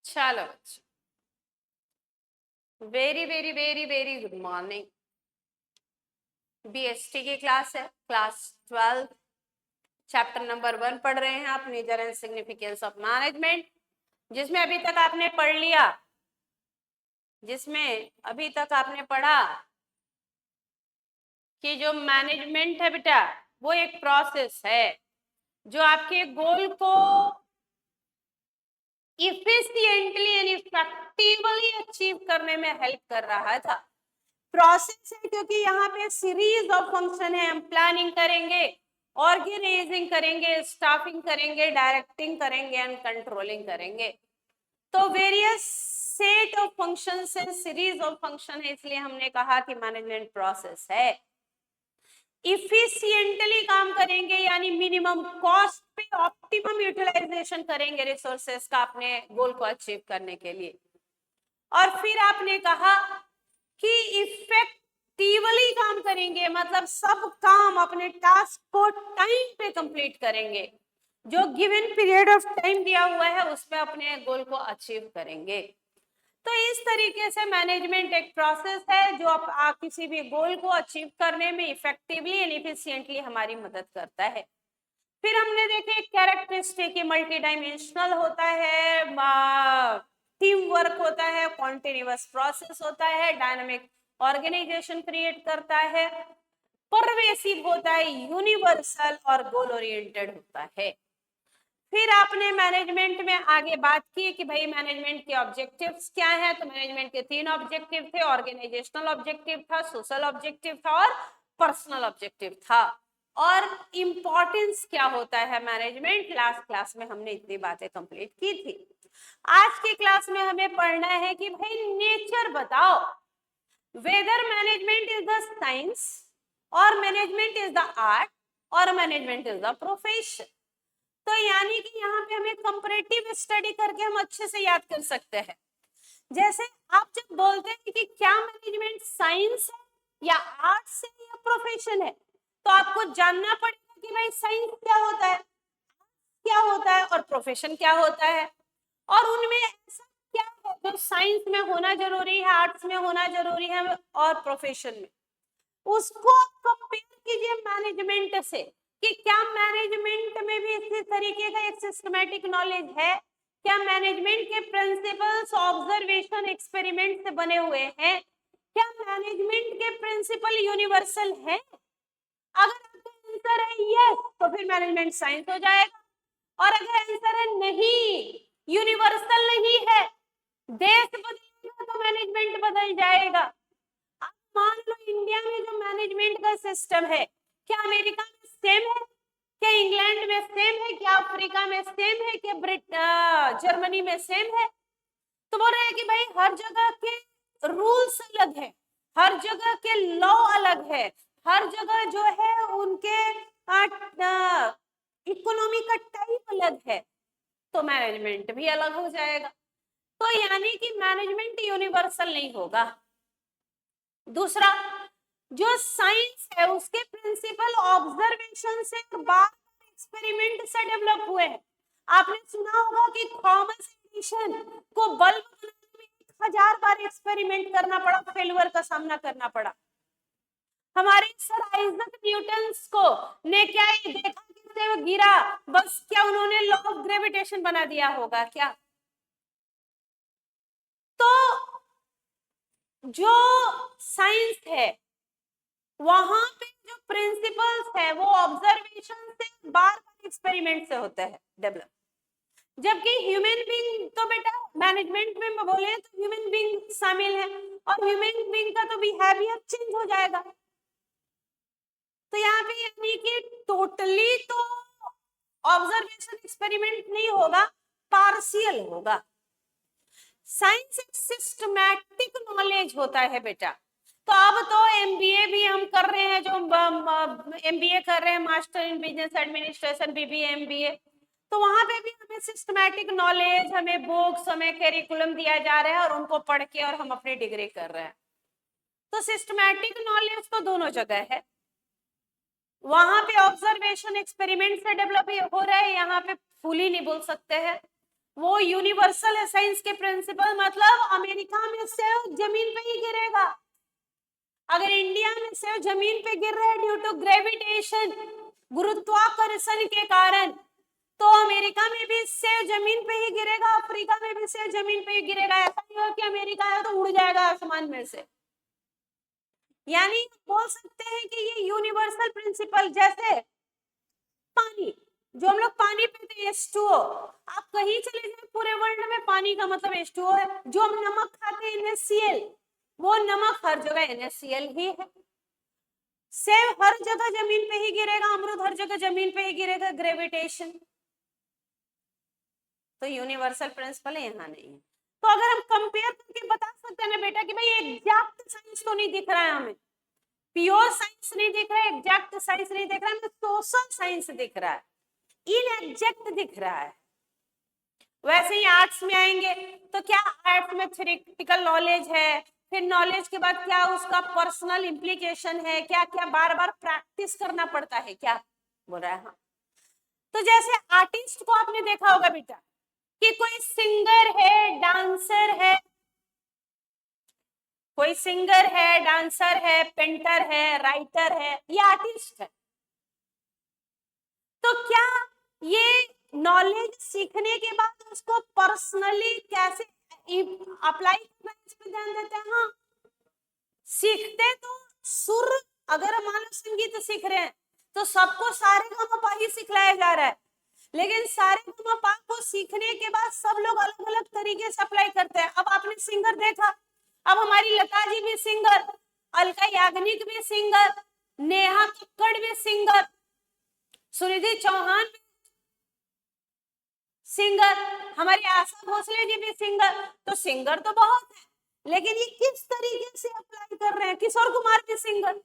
चलो बच्चों, very very very very good morning. BST की क्लास है, क्लास 12, चैप्टर नंबर 1 पढ़ रहे हैं आप, nature and significance of management, जिसमें अभी तक आपने पढ़ लिया, जिसमें अभी तक आपने पढ़ा कि जो मैनेजमेंट है बेटा, वो एक प्रोसेस है जो आपके गोल को इफिशिएंटली एंड इफेक्टिवली अचीव करने में हेल्प कर रहा था। प्रोसेस है क्योंकि यहाँ पे सीरीज ऑफ फंक्शन है, हम प्लानिंग करेंगे, ऑर्गेनाइजिंग करेंगे, स्टाफिंग करेंगे, डायरेक्टिंग करेंगे एंड कंट्रोलिंग करेंगे। तो वेरियस सेट ऑफ फंक्शन है, सीरीज ऑफ फंक्शन है, इसलिए हमने कहा कि मैनेजमेंट प्रोसेस है। इफिशिएंटली काम करेंगे यानी मिनिमम कॉस्ट पे ऑप्टिमम यूटिलाइजेशन करेंगे रिसोर्सेस का अपने गोल को अचीव करने के लिए। और फिर आपने कहा कि इफेक्टिवली काम करेंगे, मतलब सब काम अपने टास्क को टाइम पे कंप्लीट करेंगे, जो गिवन पीरियड ऑफ टाइम दिया हुआ है उसमें अपने गोल को अचीव करेंगे। तो इस तरीके से मैनेजमेंट एक प्रोसेस है जो आप किसी भी गोल को अचीव करने में इफेक्टिवली एंड इफिशिएंटली हमारी मदद करता है। फिर हमने देखे कैरेक्टरिस्टिक मल्टी डायमेंशनल होता है, टीम वर्क होता है, कॉन्टिन्यूअस प्रोसेस होता है, डायनामिक ऑर्गेनाइजेशन क्रिएट करता है, परवेसिव होता है, यूनिवर्सल और गोल ओरिएंटेड होता है। फिर आपने मैनेजमेंट में आगे बात की कि भाई मैनेजमेंट के ऑब्जेक्टिव्स क्या है। तो मैनेजमेंट के 3 ऑब्जेक्टिव थे, ऑर्गेनाइजेशनल ऑब्जेक्टिव था, सोशल ऑब्जेक्टिव था और पर्सनल ऑब्जेक्टिव था। और इंपॉर्टेंस क्या होता है मैनेजमेंट, लास्ट क्लास में हमने इतनी बातें कंप्लीट की थी। आज की क्लास में हमें पढ़ना है कि भाई नेचर बताओ, whether management is the science और मैनेजमेंट इज द आर्ट और मैनेजमेंट इज द प्रोफेशन। तो यानी कि यहाँ पे हमें कंपैरेटिव स्टडी करके हम अच्छे से याद कर सकते हैं। जैसे आप जब बोलते हैं कि क्या मैनेजमेंट साइंस है या आर्ट्स है या प्रोफेशन है, तो आपको जानना पड़ेगा कि भाई साइंस क्या होता है, क्या होता है और प्रोफेशन क्या होता है, और उनमें ऐसा क्या है जो साइंस में होना जरूरी है, आर्ट्स में होना जरूरी है और प्रोफेशन में। उसको कंपेयर कीजिए मैनेजमेंट से कि क्या मैनेजमेंट में भी इसी तरीके का एक सिस्टमैटिक नॉलेज है, क्या मैनेजमेंट के प्रिंसिपल्स ऑब्जर्वेशन एक्सपेरिमेंट से बने हुए हैं, क्या मैनेजमेंट के प्रिंसिपल यूनिवर्सल है। अगर आपका आंसर है यस तो फिर मैनेजमेंट साइंस हो जाएगा, और अगर आंसर है नहीं, यूनिवर्सल नहीं है, देश बदलेगा तो मैनेजमेंट बदल जाएगा। अब मान लो इंडिया में जो मैनेजमेंट का सिस्टम है, क्या अमेरिका में सेम है, क्या इंग्लैंड में सेम है, क्या अफ्रीका में सेम है, क्या जर्मनी में सेम है। तो बोल रहे हैं कि भाई हर जगह के रूल्स अलग है, हर जगह के लॉ अलग है, हर जगह जो है उनके इकोनॉमी का टाइप अलग है, तो मैनेजमेंट भी अलग हो जाएगा। तो यानी कि मैनेजमेंट यूनिवर्सल नहीं होगा। दूसरा, जो साइंस है उसके प्रिंसिपल ऑब्जर्वेशन से बार एक्सपेरिमेंट से डेवलप हुए हैं। आपने सुना होगा कि थॉमस एडिसन को बल्ब बनाने में 1000 बार एक्सपेरिमेंट करना पड़ा, फेलियर का सामना करना पड़ा। हमारे सर आइजक न्यूटन को ने क्या ये देखा कि वो गिरा, बस क्या उन्होंने लॉ ऑफ ग्रेविटेशन बना दिया होगा क्या। तो जो साइंस है वहां पे जो प्रिंसिपल्स है वो ऑब्जर्वेशन से बार बार एक्सपेरिमेंट से होता है डेवलप। जबकि ह्यूमन बीइंग तो बेटा मैनेजमेंट में बोले तो ह्यूमन बीइंग शामिल है, और ह्यूमन बीइंग का तो बिहेवियर चेंज हो जाएगा। तो यहाँ पे यानी कि टोटली तो ऑब्जर्वेशन एक्सपेरिमेंट नहीं होगा, पार्शियल होगा। साइंस एक सिस्टमैटिक नॉलेज होता है बेटा। तो अब तो एमबीए भी हम कर रहे हैं, जो एमबीए कर रहे हैं, master in business administration, BBA MBA, तो वहां पे भी हमें सिस्टमैटिक नॉलेज, हमें बुक्स, हमें करिकुलम दिया जा रहा है और उनको पढ़ के और हम अपनी डिग्री कर रहे हैं। तो सिस्टमैटिक नॉलेज तो दोनों जगह है, वहां पे ऑब्जर्वेशन एक्सपेरिमेंट से डेवलप हो रहा है, यहाँ पे फुली नहीं बोल सकते हैं। वो यूनिवर्सल है साइंस के प्रिंसिपल, मतलब अमेरिका में सेव जमीन पे ही गिरेगा, अगर इंडिया में सेव जमीन पे गिर रहा है ड्यू टू ग्रेविटेशन, गुरुत्वाकर्षण के कारण, तो अमेरिका में भी सेव जमीन पे ही गिरेगा, अफ्रीका में भी सेव जमीन पे ही गिरेगा। ऐसा नहीं हो कि अमेरिका है तो उड़ जाएगा आसमान में से। यानी बोल सकते हैं कि ये यूनिवर्सल प्रिंसिपल, जैसे पानी, जो हम लोग पानी पीते हैं H2O, आप कहीं चले जाए पूरे वर्ल्ड में पानी का मतलब H2O है। जो हम नमक खाते हैं NaCl, वो नमक हर जगह NaCl ही है। सेब हर जगह जमीन पे ही गिरेगा, अमरूद हर जगह जमीन पे ही गिरेगा, ग्रेविटेशन तो यूनिवर्सल प्रिंसिपल यहाँ नहीं है। तो अगर हम कंपेयर करके बता सकते हैं ना बेटा कि भाई एग्जैक्ट साइंस तो नहीं दिख रहा है हमें, प्योर साइंस नहीं दिख रहा है, एग्जैक्ट साइंस नहीं दिख रहा है, हमें सोशल साइंस दिख रहा है, इनएग्जैक्ट दिख रहा है। वैसे ही आर्ट्स में आएंगे तो क्या आर्ट्स में थ्योरेटिकल नॉलेज है, फिर नॉलेज के बाद क्या उसका पर्सनल इंप्लीकेशन है, क्या क्या बार बार प्रैक्टिस करना पड़ता है, क्या बोल रहा है। हाँ, तो जैसे आर्टिस्ट को आपने देखा होगा बेटा कि कोई सिंगर है, डांसर है, कोई सिंगर है, डांसर है, पेंटर है, राइटर है, ये आर्टिस्ट है। तो क्या ये नॉलेज सीखने के बाद उसको पर्सनली कैसे अप्लाई करना है, इस पे ध्यान देते हैं। हाँ, सीखते तो सुर, अगर मान लो संगीत सीख रहे हैं तो सबको सारे गामा ही सिखलाया जा रहा है, लेकिन सारे गामा को सीखने के बाद सब लोग अलग अलग तरीके से अप्लाई करते हैं। अब आपने सिंगर देखा, अब हमारी लता जी भी सिंगर, अलका याग्निक भी सिंगर, नेहा कक्कड़ भी सिंगर, सुनिधि चौहान भी सिंगर, हमारी आशा भोसले जी भी सिंगर। तो सिंगर तो बहुत है, लेकिन ये किस तरीके से अप्लाई कर रहे हैं। किशोर कुमार भी सिंगर,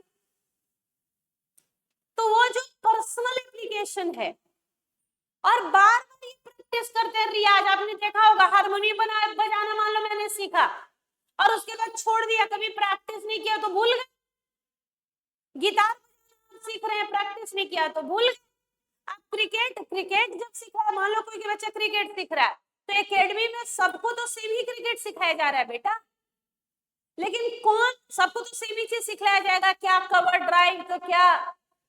तो वो जो पर्सनल एप्लीकेशन है, और बार बार ये प्रैक्टिस करते हैं, रियाज आपने देखा होगा, हारमोनियम बजाना मान लो मैंने सीखा और उसके बाद छोड़ दिया, कभी प्रैक्टिस नहीं किया तो भूल गए। गिटार सीख रहे हैं, प्रैक्टिस नहीं किया तो भूल गए। आप क्रिकेट जब सीख रहा है, मान लो कोई बच्चा क्रिकेट सीख रहा है, तो एकेडमी में सबको तो सेम ही क्रिकेट सिखाया जा रहा है बेटा, लेकिन कौन, सबको तो सेम ही चीज सिखाया जाएगा, क्या कवर ड्राइव, तो क्या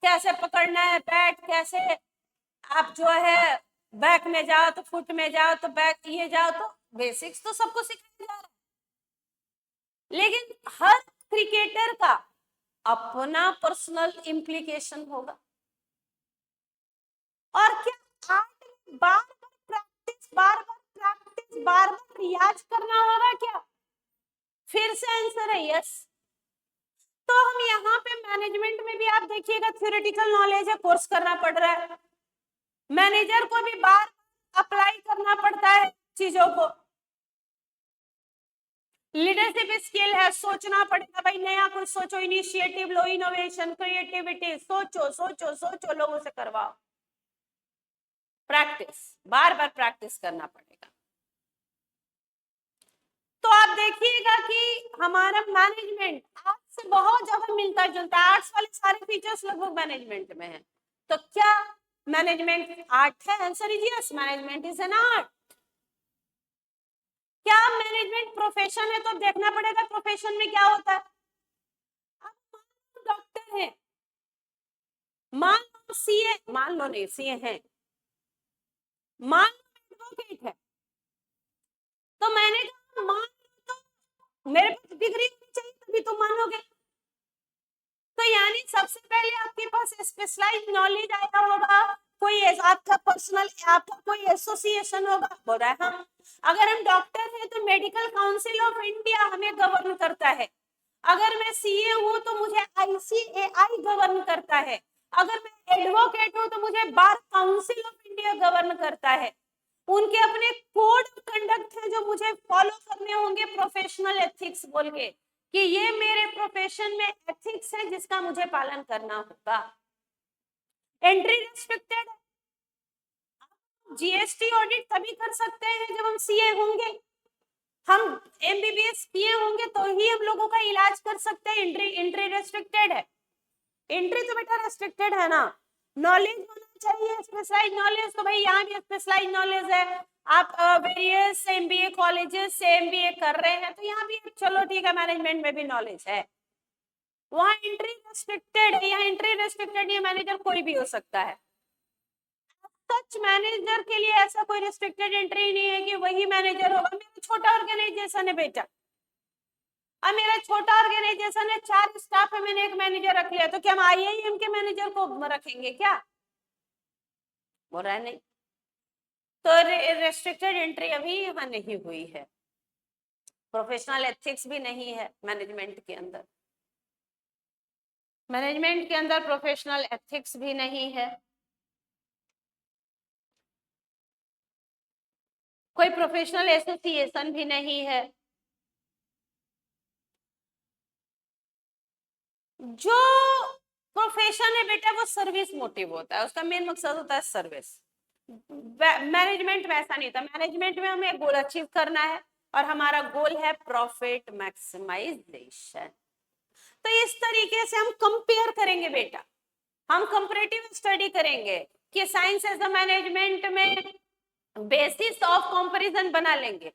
कैसे पकड़ना है बैट, कैसे आप जो है बैक में जाओ तो फुट में जाओ तो बैक ये जाओ, तो बेसिक्स तो सबको सिखाया जा रहा है, लेकिन हर क्रिकेटर का अपना पर्सनल इंप्लीकेशन होगा। और क्या आर्ट में बार बार रियाज करना होगा क्या? फिर से आंसर है यस। तो हम यहाँ पे मैनेजमेंट में भी आप देखिएगा थ्योरेटिकल नॉलेज है, कोर्स करना पड़ रहा है, मैनेजर को भी बार अप्लाई करना पड़ता है चीजों को। लीडरशिप स्किल है, सोचना पड़ेगा भाई, नया कुछ सोचो, इनिशिएटिव लो, इनोवेशन, क्रिएटिविटी, सोचो सोचो सोचो, लोगों से करवाओ, प्रैक्टिस, बार बार प्रैक्टिस करना पड़ेगा। तो आप देखिएगा कि हमारा मैनेजमेंट आर्ट्स से बहुत ज्यादा मिलता जुलता है, आर्ट्स वाले सारे फीचर्स लगभग मैनेजमेंट में है। तो क्या मैनेजमेंट आर्ट है? Answer is yes, management is an art. क्या मैनेजमेंट प्रोफेशन है? तो देखना पड़ेगा प्रोफेशन में क्या होता है। आप डॉक्टर है, मान लो सीए, मान लो नहीं सीए है, मान लो एडवोकेट है, तो मैंने कहा मान लो तो मेरे पास डिग्री होनी चाहिए तभी तो मानोगे। तो यानी सबसे पहले आपके पास स्पेशलाइज नॉलेज आया होगा, कोई आपका पर्सनल, आपका कोई एसोसिएशन होगा, बोल रहा है हाँ। अगर हम डॉक्टर हैं तो मेडिकल काउंसिल ऑफ इंडिया हमें गवर्न करता है, अगर मैं सीए हूं तो मुझे आईसीएआई गवर्न करता है, अगर मैं एडवोकेट हूं तो मुझे bar council of India govern करता है। उनके अपने कोड ऑफ कंडक्ट है जो मुझे फॉलो करने होंगे, प्रोफेशनल एथिक्स बोल के, कि ये मेरे प्रोफेशन में एथिक्स है जिसका मुझे पालन करना होगा। एंट्री रिस्ट्रिक्टेड है, जीएसटी ऑडिट तभी कर सकते हैं जब हम सीए होंगे, हम एमबीबीएस किए होंगे तो ही हम लोगों का इलाज कर सकते हैं। एंट्री रेस्ट्रिक्टेड है, एंट्री तो बेटा रेस्ट्रिक्टेड है ना। नॉलेज होना चाहिए, स्पेशलाइज नॉलेज, तो भाई यहाँ भी स्पेशलाइज नॉलेज है। आप वेरियस एमबीए कॉलेजेस से एमबीए कर रहे हैं तो यहाँ भी चलो ठीक है, मैनेजमेंट में भी नॉलेज है। वहां एंट्री रेस्ट्रिक्टेड है, यहाँ एंट्री रेस्ट्रिक्टेड नहीं, मैनेजर कोई भी हो सकता है। सच मैनेजर के लिए ऐसा कोई रेस्ट्रिक्टेड एंट्री नहीं है कि वही मैनेजर होगा। मेरा छोटा ऑर्गेनाइजेशन है बेटा, अब मेरा छोटा ऑर्गेनाइजेशन है, 4 स्टाफ है, मैंने एक मैनेजर रख लिया, तो क्या हम आईआईएम के मैनेजर को रखेंगे क्या? बोल रहा है नहीं। तो रेस्ट्रिक्टेड एंट्री अभी यहाँ नहीं हुई है। प्रोफेशनल एथिक्स भी नहीं है मैनेजमेंट के अंदर, मैनेजमेंट के अंदर प्रोफेशनल एथिक्स भी नहीं है। कोई प्रोफेशनल एसोसिएशन भी नहीं है। जो प्रोफेशन है बेटा वो सर्विस मोटिव होता है, उसका मेन मकसद होता है सर्विस। मैनेजमेंट वैसा नहीं था, मैनेजमेंट में हमें गोल अचीव करना है और हमारा गोल है प्रॉफिट मैक्सिमाइजेशन। तो इस तरीके से हम कंपेयर करेंगे बेटा, हम कंपैरेटिव स्टडी करेंगे कि साइंस एज अ मैनेजमेंट में बेसिस ऑफ कंपैरिजन बना लेंगे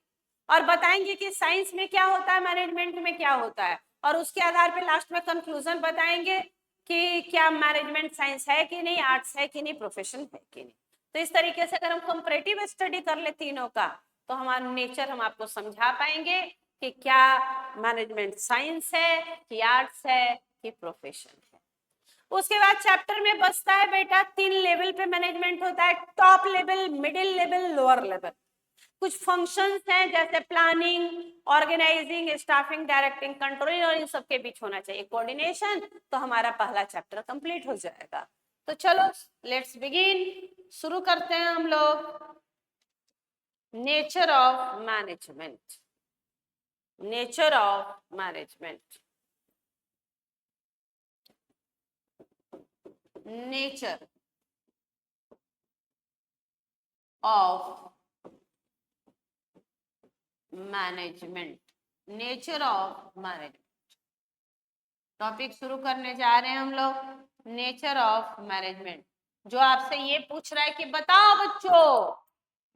और बताएंगे कि साइंस में क्या होता है, मैनेजमेंट में क्या होता है, और उसके आधार पे लास्ट में कंक्लूजन बताएंगे कि क्या मैनेजमेंट साइंस है कि नहीं, आर्ट्स है कि नहीं, प्रोफेशन है कि नहीं। तो इस तरीके से अगर हम कंपैरेटिव स्टडी कर ले तीनों का तो हमारा नेचर हम आपको समझा पाएंगे कि क्या मैनेजमेंट साइंस है कि आर्ट्स है कि प्रोफेशन है। उसके बाद चैप्टर में बचता है बेटा 3 लेवल पे मैनेजमेंट होता है, top level, middle level, lower level. कुछ फंक्शंस हैं जैसे planning, organising, staffing, directing, controlling, और इन सबके बीच होना चाहिए कोऑर्डिनेशन। तो हमारा पहला चैप्टर कंप्लीट हो जाएगा। तो चलो लेट्स बिगिन, शुरू करते हैं हम लोग। Nature of management, nature of management, nature of management, nature of management. Topic शुरू करने जा रहे हैं हम लोग, नेचर ऑफ मैनेजमेंट। जो आपसे ये पूछ रहा है कि बताओ बच्चों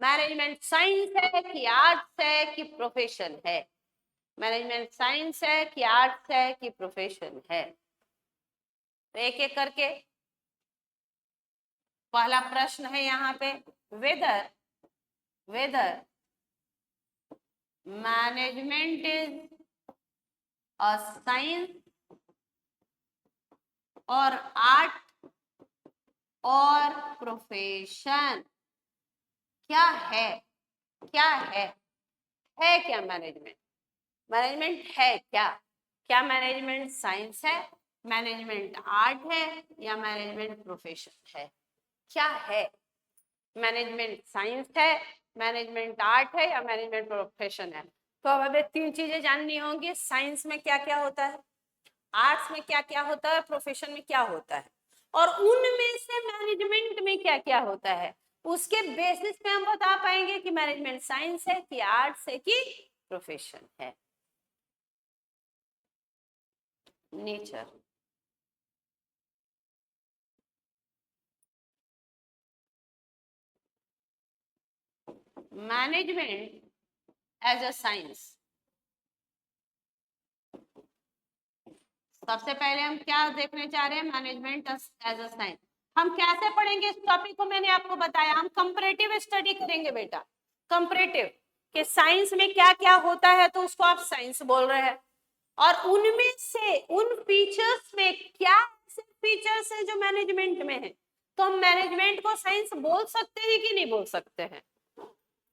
मैनेजमेंट साइंस है कि आर्ट्स है कि प्रोफेशन है, मैनेजमेंट साइंस है कि आर्ट्स है कि प्रोफेशन है। तो एक एक करके पहला प्रश्न है यहाँ पे, whether whether management is a science और आर्ट और प्रोफेशन। क्या है, क्या है क्या मैनेजमेंट, मैनेजमेंट है क्या? क्या मैनेजमेंट साइंस है, मैनेजमेंट आर्ट है या मैनेजमेंट प्रोफेशन है? क्या है, मैनेजमेंट साइंस है, मैनेजमेंट आर्ट है या मैनेजमेंट प्रोफेशन है? तो अब हमें 3 चीजें जाननी होंगी, साइंस में क्या क्या होता है, आर्ट्स में क्या क्या होता है, प्रोफेशन में क्या होता है, और उनमें से मैनेजमेंट में क्या क्या होता है। उसके बेसिस पे हम बता पाएंगे कि मैनेजमेंट साइंस है कि आर्ट्स है कि प्रोफेशन है। Nature, management as a science. सबसे पहले हम क्या देखने जा रहे हैं, मैनेजमेंट एज अ साइंस। हम कैसे पढ़ेंगे इस टॉपिक को, मैंने आपको बताया, हम कंपैरेटिव स्टडी करेंगे बेटा। कंपैरेटिव कि साइंस में क्या क्या होता है तो उसको आप साइंस बोल रहे हैं, और उनमें से उन फीचर्स में क्या ऐसे फीचर्स है जो मैनेजमेंट में है, तो हम मैनेजमेंट को साइंस बोल सकते हैं कि नहीं बोल सकते हैं।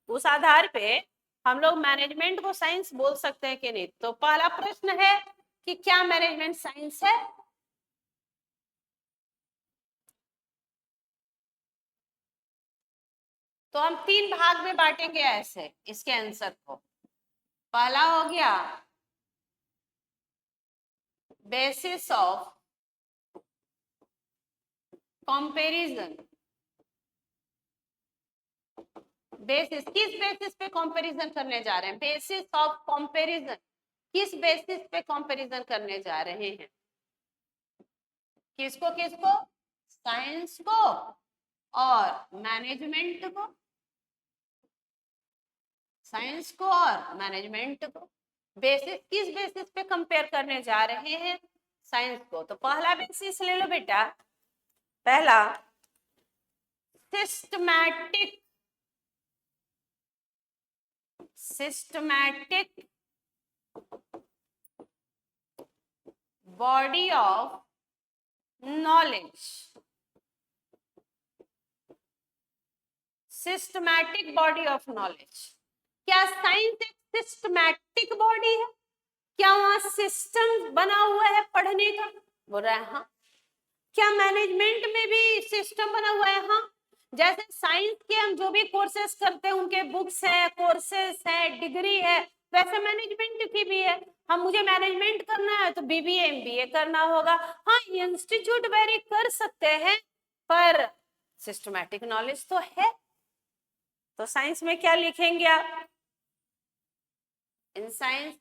उस आधार पे हम लोग मैनेजमेंट को साइंस बोल सकते हैं कि नहीं। तो पहला प्रश्न है कि क्या मैनेजमेंट साइंस है? तो हम 3 भाग में बांटेंगे ऐसे इसके आंसर को। पहला हो गया बेसिस ऑफ कंपैरिजन, बेसिस, किस बेसिस पे कंपैरिजन करने जा रहे हैं? बेसिस ऑफ कंपैरिजन, किस बेसिस पे कंपैरिजन करने जा रहे हैं? किसको किसको? साइंस को और मैनेजमेंट को, साइंस को और मैनेजमेंट को। बेसिस, किस बेसिस पे कंपेयर करने जा रहे हैं? साइंस को। तो पहला बेसिस ले लो बेटा, पहला systematic, systematic body of knowledge, systematic body of knowledge. क्या साइंस एक सिस्टमैटिक बॉडी है? क्या वहां सिस्टम बना हुआ है पढ़ने का? बोल रहा है हाँ। क्या मैनेजमेंट में भी सिस्टम बना हुआ है? हाँ। जैसे साइंस के हम जो भी कोर्सेस करते हैं उनके बुक्स है, कोर्सेस है, डिग्री है, वैसे मैनेजमेंट की भी है। हम, मुझे मैनेजमेंट करना है तो बीबीए एमबीए करना होगा। हाँ, इंस्टीट्यूट वेरी कर सकते हैं पर सिस्टमैटिक नॉलेज तो है। तो साइंस में क्या लिखेंगे आप? In science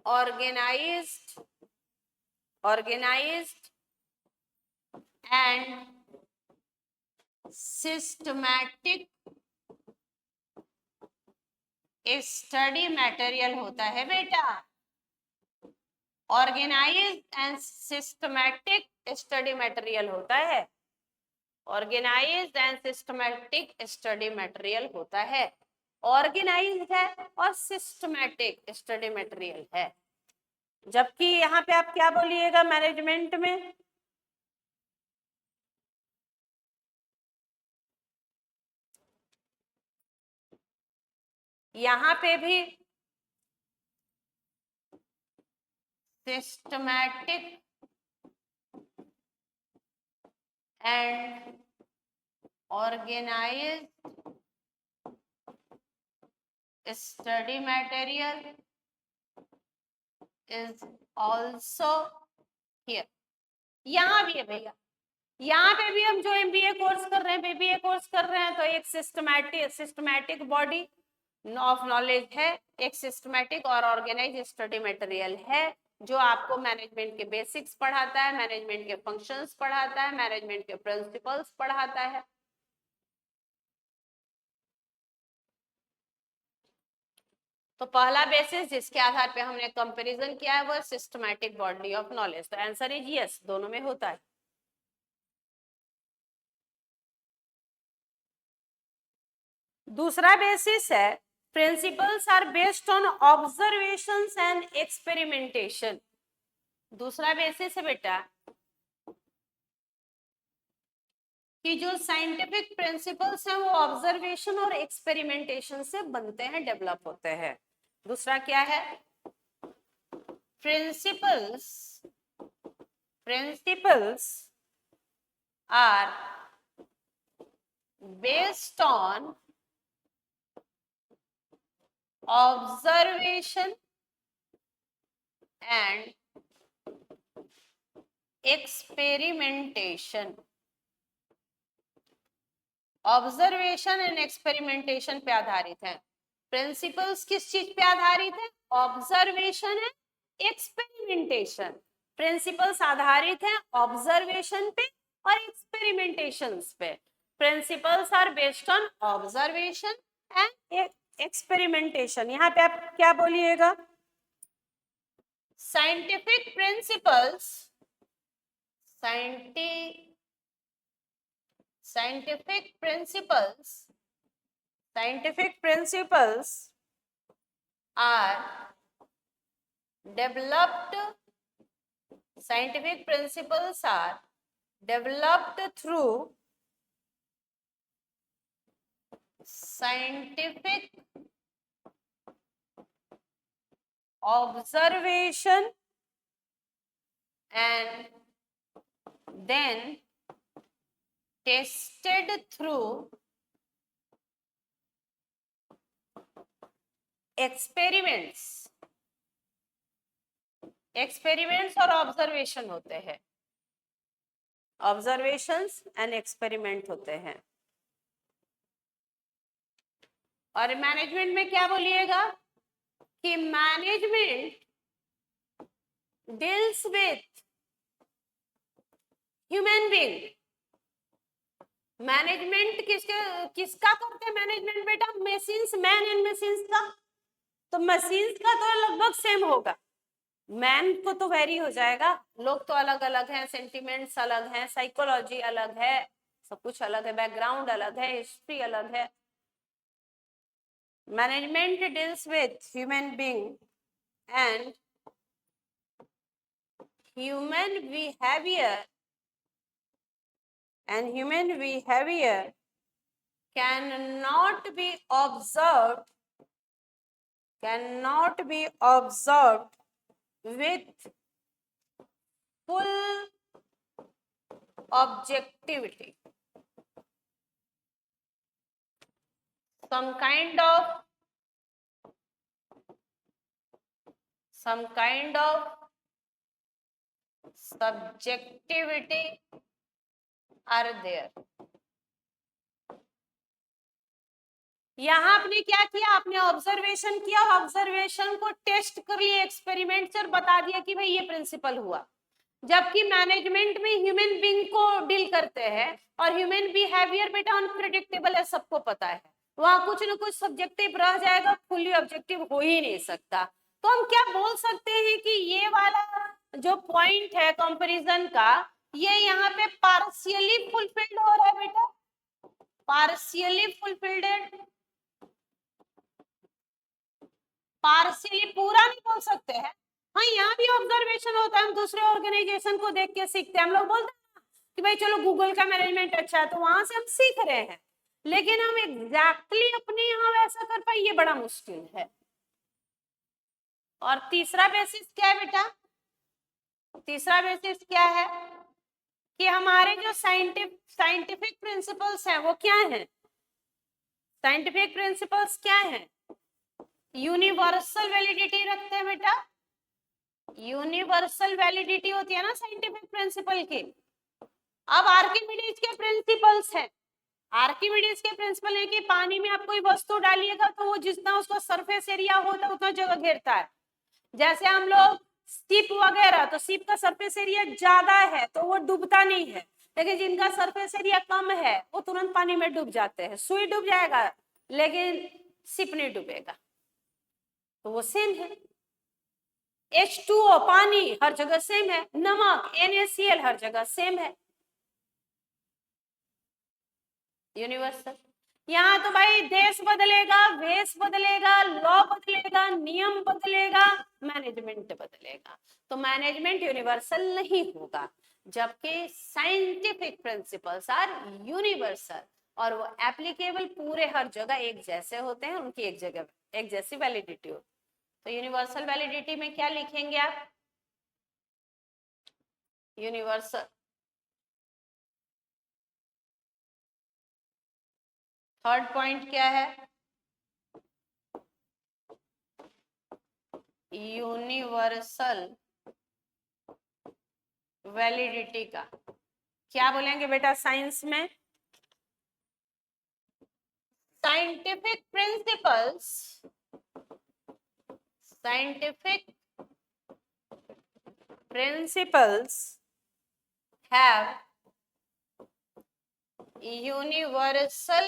organized, organized and systematic study material होता है बेटा। Organised and systematic study material होता है, organised and systematic study material होता है। ऑर्गेनाइज्ड है और सिस्टमैटिक स्टडी मटेरियल है। जबकि यहाँ पे आप क्या बोलिएगा मैनेजमेंट में? यहाँ पे भी systematic and organised study material is also here. यहाँ भी है भैया, यहाँ पे भी हम जो एमबीए कोर्स कर रहे हैं, बीबीए कोर्स कर रहे हैं, तो एक सिस्टमैटिक बॉडी ऑफ नॉलेज है, एक सिस्टमैटिक और ऑर्गेनाइज स्टडी मटेरियल है जो आपको मैनेजमेंट के बेसिक्स पढ़ाता है, मैनेजमेंट के फंक्शंस पढ़ाता है, मैनेजमेंट के प्रिंसिपल्स पढ़ाता है। तो पहला बेसिस जिसके आधार पे हमने कंपैरिजन किया है वो सिस्टमैटिक बॉडी ऑफ नॉलेज। तो आंसर इज यस, दोनों में होता है। दूसरा बेसिस है principles are based on observations and experimentation. दूसरा बेसिस है बेटा कि जो साइंटिफिक प्रिंसिपल्स हैं वो ऑब्जर्वेशन और एक्सपेरिमेंटेशन से बनते हैं, डेवलप होते हैं। दूसरा क्या है? Principles, principles are based on observation and experimentation। Observation and experimentation पे आधारित है। प्रिंसिपल्स किस चीज पे आधारित है? Observation and experimentation. प्रिंसिपल्स आधारित है ऑब्जर्वेशन पे और एक्सपेरिमेंटेशन पे। Principles are based on observation and experimentation. यहाँ पे आप क्या बोलिएगा? Scientific principles, scientific principles are developed, scientific principles are developed through scientific observation and then tested through experiments। Experiments और ऑब्जर्वेशन होते हैं। ऑब्जर्वेशंस एंड एक्सपेरिमेंट होते हैं। और मैनेजमेंट में क्या बोलिएगा कि management deals with human being. Management किसका करते हैं मैनेजमेंट बेटा? मशीन्स, मैन एंड मशीन्स का। तो मशीन्स का तो लगभग सेम होगा, मैन को तो वेरी हो जाएगा, लोग तो अलग अलग हैं, सेंटिमेंट्स अलग हैं, साइकोलॉजी अलग है, सब कुछ अलग है, बैकग्राउंड अलग है, हिस्ट्री अलग है। Management deals with human being and human behavior cannot be observed with full objectivity. Some kind of subjectivity are there. यहाँ आपने क्या किया? आपने ऑब्जर्वेशन किया, ऑब्जर्वेशन को टेस्ट कर लिया, एक्सपेरिमेंट से बता दिया कि भाई ये प्रिंसिपल हुआ। जबकि मैनेजमेंट में ह्यूमन बीइंग को डील करते हैं और ह्यूमन बिहेवियर बेटा अनप्रेडिक्टेबल है, सबको पता है, वहां कुछ ना कुछ सब्जेक्टिव रह जाएगा, फुली ऑब्जेक्टिव हो ही नहीं सकता। तो हम क्या बोल सकते हैं कि ये वाला जो पॉइंट है कंपैरिजन का, ये यहाँ पे पार्शियली फुलफिल्ड हो रहा है बेटा, पार्शियली फुलफिल्ड है, पार्शियली पूरा नहीं बोल सकते हैं। हाँ, यहाँ भी ऑब्जर्वेशन होता है, हम दूसरे ऑर्गेनाइजेशन को देख के सीखते हैं। हम लोग बोलते हैं कि भाई चलो गूगल का मैनेजमेंट अच्छा है, तो वहां से हम सीख रहे हैं, लेकिन हम एग्जैक्टली अपने यहाँ वैसा कर पाए, ये बड़ा मुश्किल है। और तीसरा बेसिस क्या है बेटा? तीसरा बेसिस क्या है कि हमारे जो साइंटिफिक प्रिंसिपल्स हैं वो क्या हैं? साइंटिफिक प्रिंसिपल्स क्या हैं? यूनिवर्सल वैलिडिटी रखते हैं बेटा, यूनिवर्सल वैलिडिटी होती है ना साइंटिफिक प्रिंसिपल की। अब आर्किमिडीज के प्रिंसिपल्स हैं, आर्किमिडीज के प्रिंसिपल है कि पानी में आप कोई वस्तु डालिएगा तो वो जितना उसका सरफेस एरिया होता है उतना जगह घेरता है। जैसे हम लोग शिप वगैरह, तो शिप का सरफेस एरिया ज्यादा है तो वो डूबता नहीं है, लेकिन जिनका सरफेस एरिया कम है वो तुरंत पानी में डूब जाते हैं। सुई डूब जाएगा लेकिन शिप नहीं डूबेगा, तो वो सेम है। H2O पानी हर जगह सेम है, नमक NaCl हर जगह सेम है, यूनिवर्सल। यहाँ तो भाई देश बदलेगा, वेश बदलेगा, लॉ बदलेगा, नियम बदलेगा, मैनेजमेंट बदलेगा, तो मैनेजमेंट यूनिवर्सल नहीं होगा। जबकि साइंटिफिक प्रिंसिपल्स आर यूनिवर्सल और वो एप्लीकेबल पूरे हर जगह एक जैसे होते हैं, उनकी एक जगह एक जैसी वैलिडिटी होती है। तो यूनिवर्सल वैलिडिटी में क्या लिखेंगे आप? यूनिवर्सल। थर्ड पॉइंट क्या है? यूनिवर्सल वैलिडिटी का क्या बोलेंगे बेटा साइंस में? Scientific principles have universal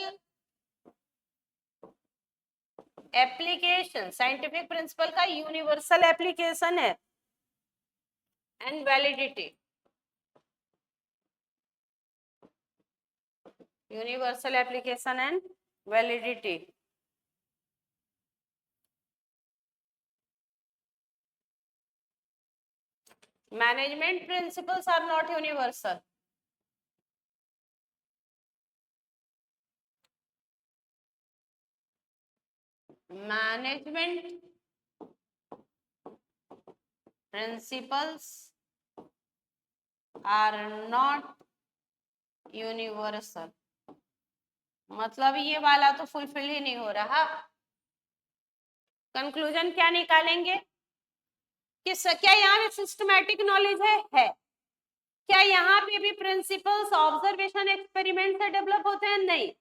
application, scientific principle का यूनिवर्सल एप्लीकेशन है and validity, universal application and validity. Management principles are not universal. Management principles are not universal, मतलब ये वाला तो फुलफिल ही नहीं हो रहा। कंक्लूजन क्या निकालेंगे कि क्या यहाँ पे सिस्टमैटिक नॉलेज है? क्या यहाँ पे भी प्रिंसिपल्स ऑब्जर्वेशन एक्सपेरिमेंट से डेवलप होते हैं? नहीं,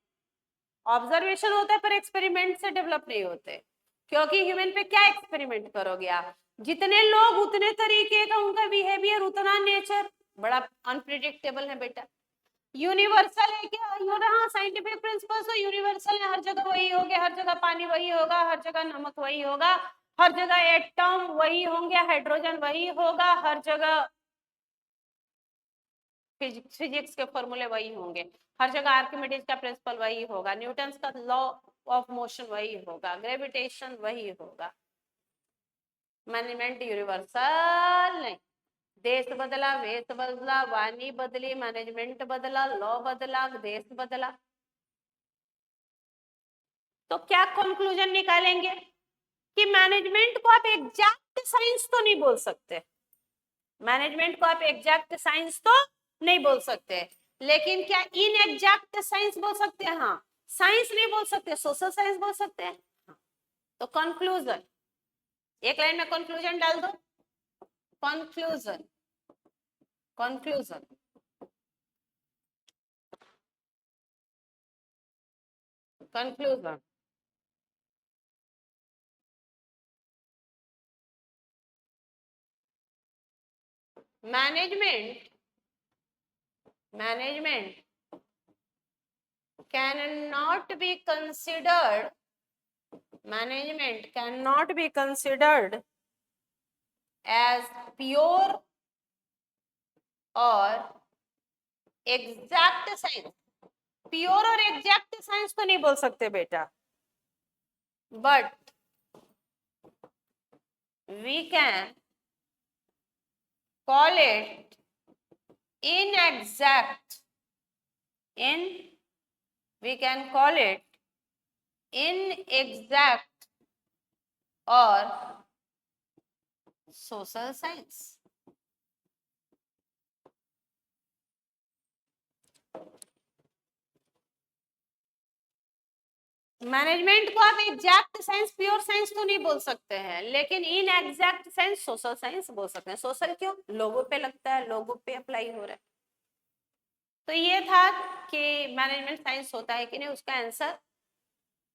ऑब्जर्वेशन होता है पर एक्सपेरिमेंट से डेवलप नहीं होते, क्योंकि ह्यूमन पे क्या एक्सपेरिमेंट करोगे आप? जितने लोग उतने तरीके का उनका बिहेवियर, उतना नेचर, बड़ा अनप्रिडिक्टेबल है बेटा। यूनिवर्सल है क्या? हाँ, साइंटिफिक प्रिंसिपल्स तो यूनिवर्सल है, हर जगह वही होगा, हर जगह पानी वही होगा, हर जगह नमक वही होगा, हर जगह एटम वही होंगे, हाइड्रोजन वही होगा, हर जगह फिजिक्स के फॉर्मूले वही होंगे, हर जगह आर्किमिडीज का प्रिंसिपल वही होगा, न्यूटन का लॉ ऑफ मोशन वही होगा, ग्रेविटेशन वही होगा। मैनेजमेंट यूनिवर्सल नहीं, देश बदला, वेश बदला, वाणी बदली, मैनेजमेंट बदला, लॉ बदला, देश बदला, तो क्या कंक्लूजन निकालेंगे कि मैनेजमेंट को आप एग्जैक्ट साइंस तो नहीं बोल सकते, मैनेजमेंट को आप एग्जैक्ट साइंस तो नहीं बोल सकते, लेकिन क्या इन एग्जैक्ट साइंस बोल सकते हैं? हाँ, साइंस नहीं बोल सकते, सोशल साइंस बोल सकते हैं। हाँ। तो कंक्लूजन, एक लाइन में कंक्लूजन डाल दो, conclusion, conclusion, conclusion, management, management cannot be considered, management cannot be considered as pure or exact science, pure और एग्जैक्ट साइंस तो नहीं बोल सकते बेटा, but we can call it inexact, in we can call it inexact or social science। Management को आप exact science, pure science तो नहीं बोल सकते हैं, लेकिन in exact science, social science बोल सकते हैं। सोशल क्यों? लोगों पे लगता है, लोगों पे अप्लाई हो रहा है। तो ये था कि मैनेजमेंट साइंस होता है कि नहीं, उसका आंसर।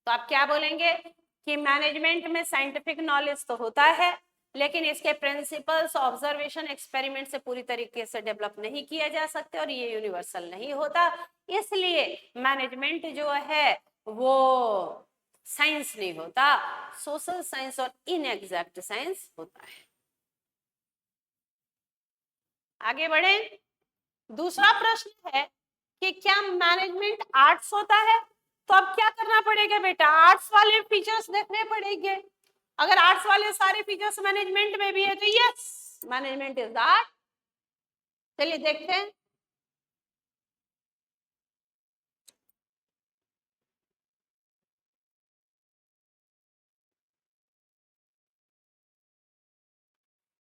तो आप क्या बोलेंगे कि मैनेजमेंट में साइंटिफिक नॉलेज तो होता है, लेकिन इसके प्रिंसिपल्स ऑब्जर्वेशन एक्सपेरिमेंट से पूरी तरीके से डेवलप नहीं किया जा सकते, और ये यूनिवर्सल नहीं होता, इसलिए मैनेजमेंट जो है वो साइंस नहीं होता, सोशल साइंस और इनएग्जैक्ट साइंस होता है। आगे बढ़े। दूसरा प्रश्न है कि क्या मैनेजमेंट आर्ट्स होता है? तो अब क्या करना पड़ेगा बेटा, आर्ट्स वाले फीचर्स देखने पड़ेंगे। अगर आर्ट्स वाले सारे फीचर्स मैनेजमेंट में भी है तो यस, मैनेजमेंट इज आर्ट। चलिए देखते हैं।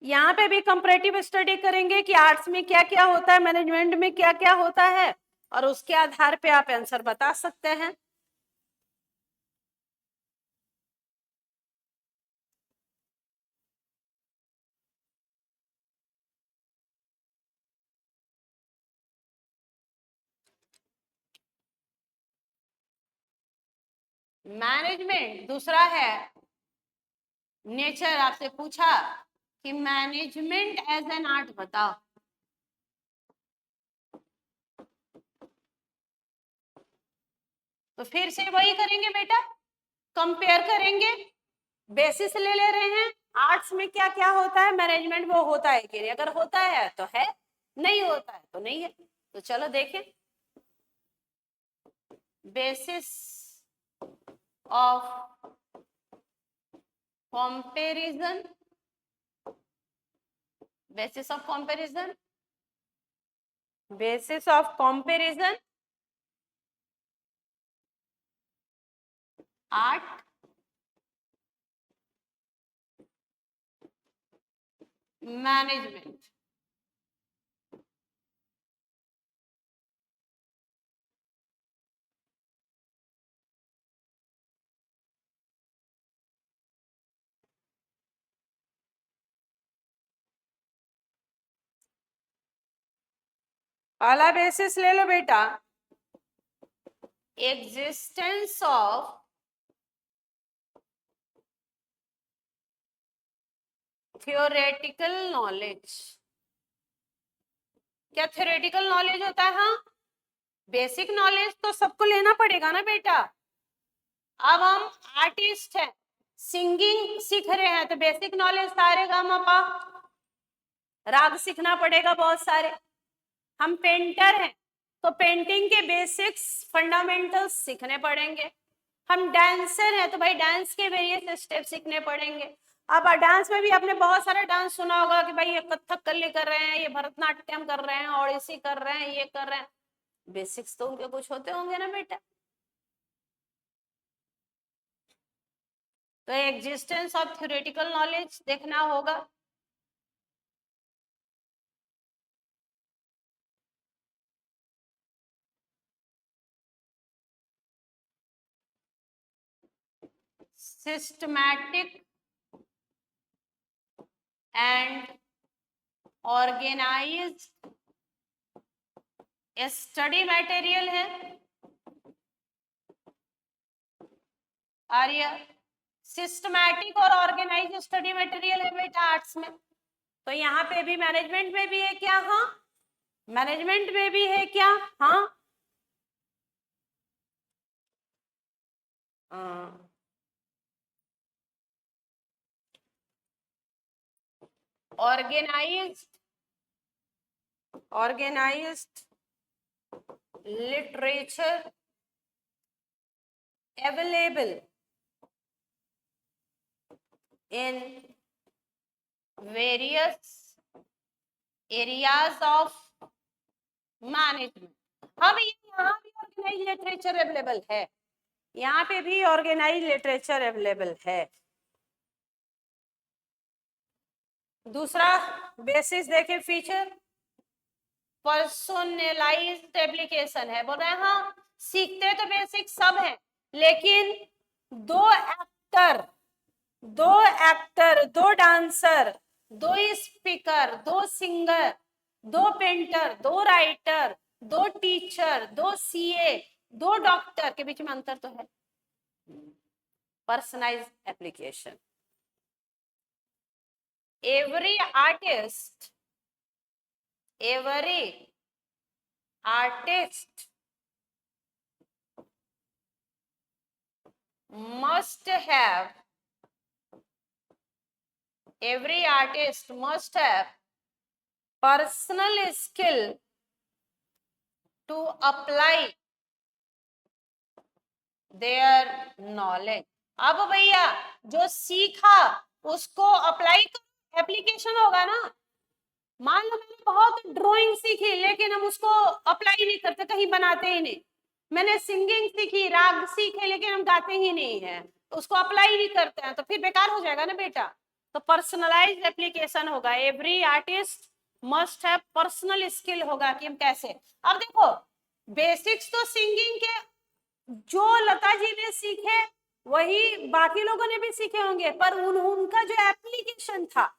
यहाँ पे भी कंपैरेटिव स्टडी करेंगे कि आर्ट्स में क्या क्या होता है, मैनेजमेंट में क्या क्या होता है, और उसके आधार पे आप आंसर बता सकते हैं। मैनेजमेंट दूसरा है नेचर। आपसे पूछा कि मैनेजमेंट एज एन आर्ट बताओ, तो फिर से वही करेंगे बेटा, कंपेयर करेंगे, बेसिस ले रहे हैं, आर्ट्स में क्या क्या होता है, मैनेजमेंट वो होता है कि नहीं, अगर होता है तो है, नहीं होता है तो नहीं है। तो चलो देखें, basis of comparison, basis of comparison, basis of comparison, art, management. पहला बेसिस ले लो बेटा, एग्जिस्टेंस ऑफ थियोरेटिकल नॉलेज। क्या थियोरेटिकल नॉलेज होता है? हाँ, बेसिक नॉलेज तो सबको लेना पड़ेगा ना बेटा। अब हम आर्टिस्ट हैं, सिंगिंग सीख रहे हैं, तो बेसिक नॉलेज सारे गामा राग सीखना पड़ेगा बहुत सारे। हम पेंटर हैं, तो पेंटिंग के बेसिक्स फंडामेंटल्स सीखने पड़ेंगे। हम डांसर हैं, तो भाई डांस के वेरियस स्टेप सीखने पड़ेंगे। अब डांस में भी आपने बहुत सारा डांस सुना होगा कि भाई ये कथकली कर रहे हैं, ये भरतनाट्यम कर रहे हैं, ओडिसी कर रहे हैं, ये कर रहे हैं। बेसिक्स तो उनके कुछ होते होंगे ना बेटा। तो एग्जिस्टेंस ऑफ थ्योरेटिकल नॉलेज देखना होगा। Systematic and organised study material है। आर्य सिस्टमैटिक और ऑर्गेनाइज स्टडी मटेरियल है बेटा आर्ट्स में। तो यहाँ पे भी मैनेजमेंट में भी है क्या? हाँ, मैनेजमेंट में भी है क्या? हाँ, organised literature available in various areas of management। अब यहाँ भी ऑर्गेनाइज लिटरेचर अवेलेबल है, यहाँ पे भी ऑर्गेनाइज लिटरेचर अवेलेबल है। दूसरा बेसिस देखे, फीचर पर्सनलाइज्ड एप्लीकेशन है। बोल रहे हैं हाँ, सीखते तो बेसिक सब है, लेकिन दो एक्टर, दो डांसर, दो स्पीकर, दो सिंगर, दो पेंटर, दो राइटर, दो टीचर, दो सीए, दो डॉक्टर के बीच में अंतर तो है। Personalised application, every artist must have personal skill to apply their knowledge। अब भैया जो सीखा उसको अप्लाई कर, एप्लीकेशन होगा ना। मान लो मैंने बहुत ड्राइंग सीखी, लेकिन हम उसको अप्लाई नहीं करते, कहीं बनाते ही नहीं। मैंने सिंगिंग सीखी, राग सीखे, लेकिन हम गाते ही नहीं है, तो उसको अप्लाई नहीं करते हैं, तो फिर बेकार हो जाएगा ना बेटा। तो पर्सनलाइज्ड एप्लीकेशन होगा, every artist must have personal skill होगा कि हम कैसे। अब देखो, बेसिक्स तो सिंगिंग के जो लता जी ने सीखे वही बाकी लोगों ने भी सीखे होंगे, पर उनका जो एप्लीकेशन था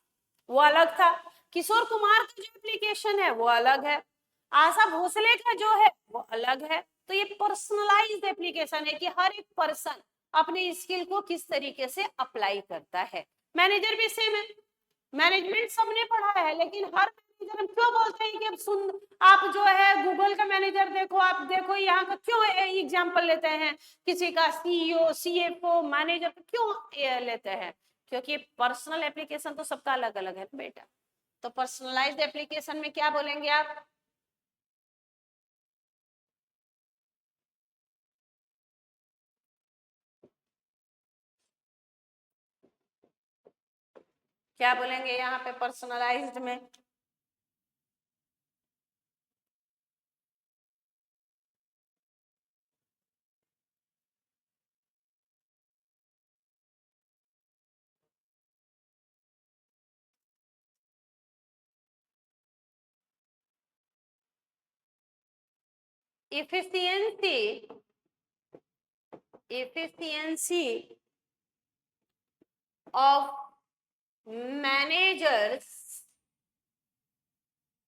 वो अलग था। किशोर कुमार का जो एप्लीकेशन है वो अलग है, आशा भोसले का जो है वो अलग है। तो ये पर्सनलाइज्ड एप्लीकेशन है कि हर एक पर्सन अपने स्किल को किस तरीके से अप्लाई करता है। मैनेजर भी सेम है, मैनेजमेंट सबने पढ़ा है, लेकिन हर मैनेजर, हम क्यों बोलते हैं कि अब सुन, आप जो है गूगल का मैनेजर देखो, आप देखो यहाँ का क्यों एग्जाम्पल लेते हैं, किसी का सीईओ, सीएफओ, मैनेजर का क्यों लेते हैं? क्योंकि पर्सनल एप्लीकेशन तो सबका अलग अलग है बेटा। तो पर्सनलाइज्ड एप्लीकेशन में क्या बोलेंगे आप? क्या बोलेंगे यहाँ पे पर्सनलाइज्ड में? efficiency of managers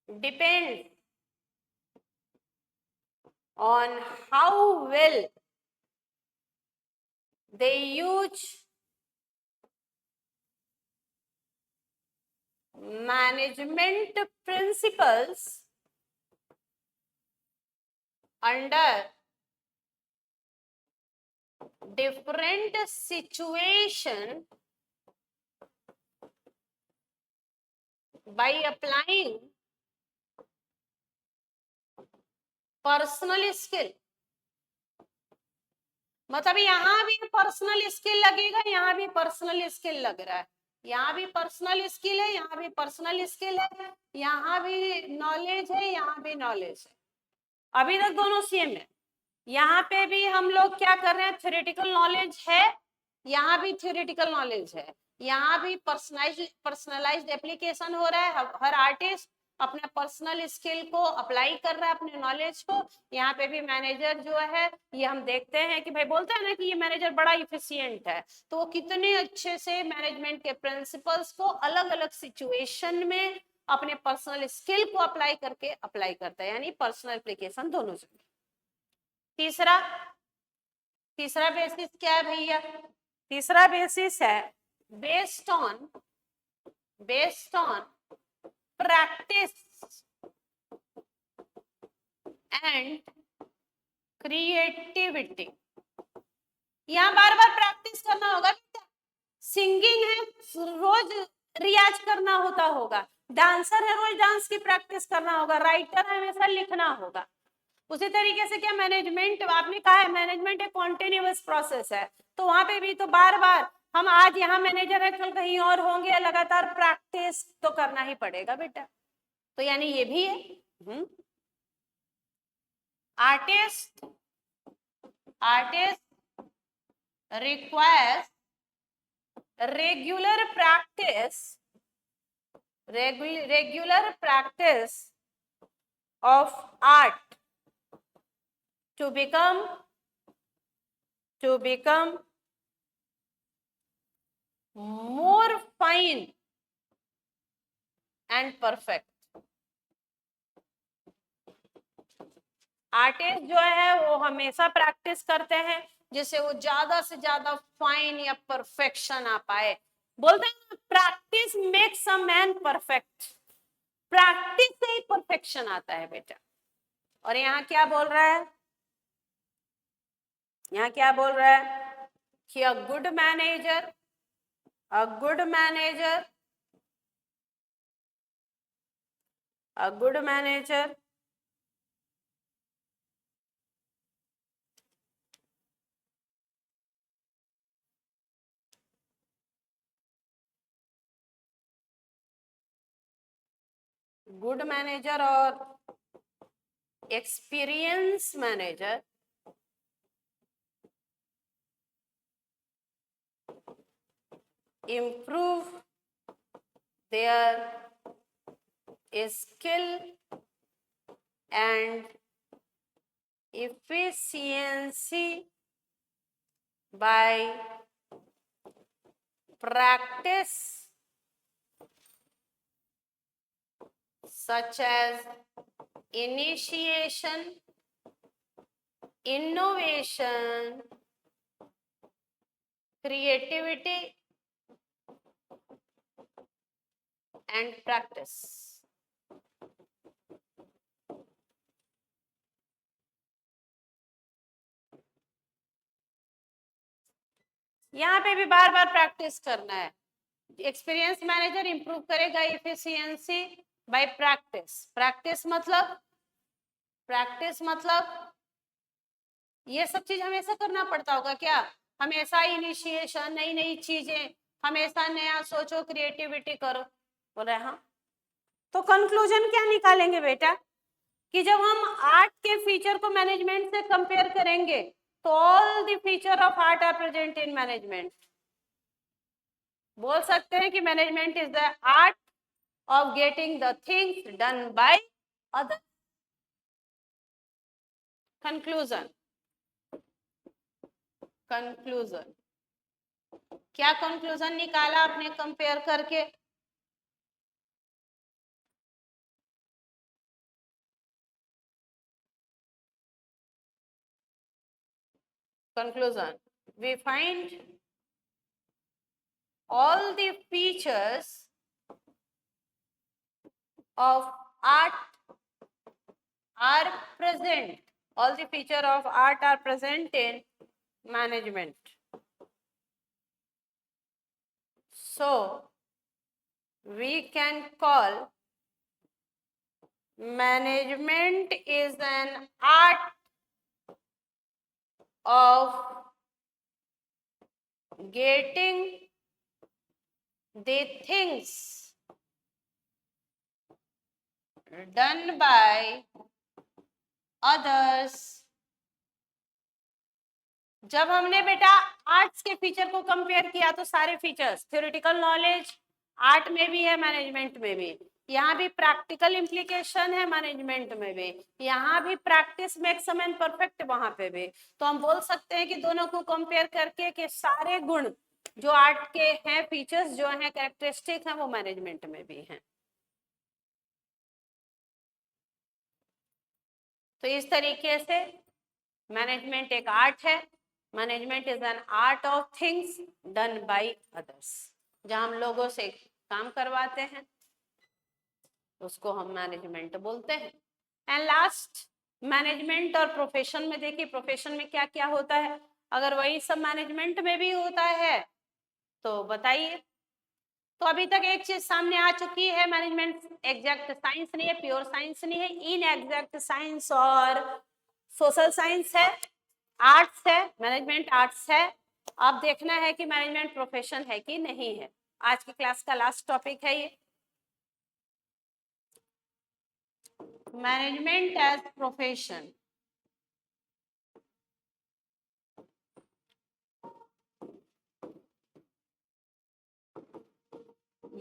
depends on how well they use management principles under different situation by applying personal skill. मतलब यहाँ भी पर्सनल स्किल लगेगा, यहाँ भी पर्सनल स्किल लग रहा है, यहाँ भी पर्सनल स्किल है, यहाँ भी पर्सनल स्किल है, यहाँ भी नॉलेज है, यहाँ भी नॉलेज है। अभी तक दोनों सेम है। यहाँ पे भी हम लोग क्या कर रहे हैं, थ्योरेटिकल नॉलेज है, यहाँ भी थ्योरेटिकल नॉलेज है, यहाँ भी पर्सनलाइज्ड एप्लीकेशन हो रहा है। हर आर्टिस्ट अपने पर्सनल स्किल को अप्लाई कर रहा है, अपने नॉलेज को। यहाँ पे भी मैनेजर जो है, ये हम देखते हैं कि भाई बोलते हैं ना कि ये मैनेजर बड़ा इफिशियंट है, तो वो कितने अच्छे से मैनेजमेंट के प्रिंसिपल्स को अलग अलग सिचुएशन में अपने पर्सनल स्किल को अप्लाई करता है, यानी पर्सनल एप्लीकेशन दोनों जगह। तीसरा बेसिस क्या है भैया? तीसरा बेसिस है based on practice and creativity. यहाँ बार बार प्रैक्टिस करना होगा। सिंगिंग है, रोज रियाज करना होगा। डांसर है, रोज डांस की प्रैक्टिस करना होगा। राइटर है, हमेशा लिखना होगा। उसी तरीके से क्या मैनेजमेंट, आपने कहा है मैनेजमेंट एक कॉन्टिन्यूअस प्रोसेस है, तो वहां पे भी तो बार बार हम आज यहाँ मैनेजर है, कल कहीं और होंगे, लगातार प्रैक्टिस तो करना ही पड़ेगा बेटा। तो यानी ये भी है। Artist requires regular practice of art to become more fine and perfect। Artist जो है वो हमेशा प्रैक्टिस करते हैं जिससे वो ज्यादा से ज्यादा फाइन या परफेक्शन आ पाए। बोलते हैं practice makes a man perfect. Practice से ही परफेक्शन आता है बेटा। और यहाँ क्या बोल रहा है, कि अ गुड मैनेजर और experience manager improve their skill and efficiency by practice such as initiation, innovation, creativity and practice। यहाँ पे भी बार बार प्रैक्टिस करना है। एक्सपीरियंस मैनेजर इंप्रूव करेगा इफिशियंसी बाय प्रैक्टिस मतलब ये सब चीज हमेशा करना पड़ता होगा क्या? हमेशा इनिशिएशन, नई चीजें, हमेशा नया सोचो, क्रिएटिविटी करो। बोल रहे हाँ। तो कंक्लूजन क्या निकालेंगे बेटा कि जब हम आर्ट के फीचर को मैनेजमेंट से कंपेयर करेंगे तो all the feature of art are present in management. बोल सकते हैं कि management is the art of getting the things done by others। conclusion क्या कंक्लूजन निकाला आपने कंपेयर करके? conclusion, we find all the features of art are present. All the features of art are present in management. So we can call management is an art of getting the things done by others. जब हमने बेटा arts के feature को compare किया तो सारे features, theoretical knowledge art में भी है, मैनेजमेंट में भी, यहाँ भी प्रैक्टिकल इम्प्लीकेशन है मैनेजमेंट में भी, यहाँ भी practice makes a man perfect वहां पे भी। तो हम बोल सकते हैं कि दोनों को कंपेयर करके कि सारे गुण जो आर्ट के हैं, फीचर्स जो हैं, कैरेक्टरिस्टिक हैं, वो मैनेजमेंट में भी हैं। तो इस तरीके से मैनेजमेंट एक आर्ट है। Management is an art of things done by others. जहां हम लोगों से काम करवाते हैं उसको हम मैनेजमेंट बोलते हैं। एंड लास्ट, मैनेजमेंट और प्रोफेशन में देखिए, प्रोफेशन में क्या क्या होता है। अगर वही सब मैनेजमेंट में भी होता है तो बताइए। तो अभी तक एक चीज सामने आ चुकी है, मैनेजमेंट एग्जैक्ट साइंस नहीं है, प्योर साइंस नहीं है, इन एग्जैक्ट साइंस और सोशल साइंस है, आर्ट्स है, मैनेजमेंट आर्ट्स है। अब देखना है कि मैनेजमेंट प्रोफेशन है कि नहीं है। आज की क्लास का लास्ट टॉपिक है ये, management as profession.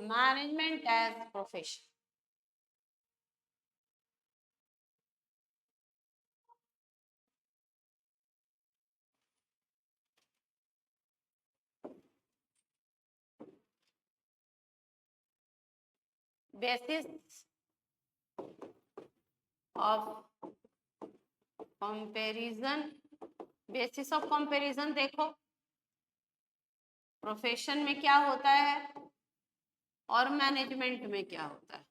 Management as profession. Basis of comparison, basis of comparison देखो प्रोफेशन में क्या होता है और मैनेजमेंट में क्या होता है।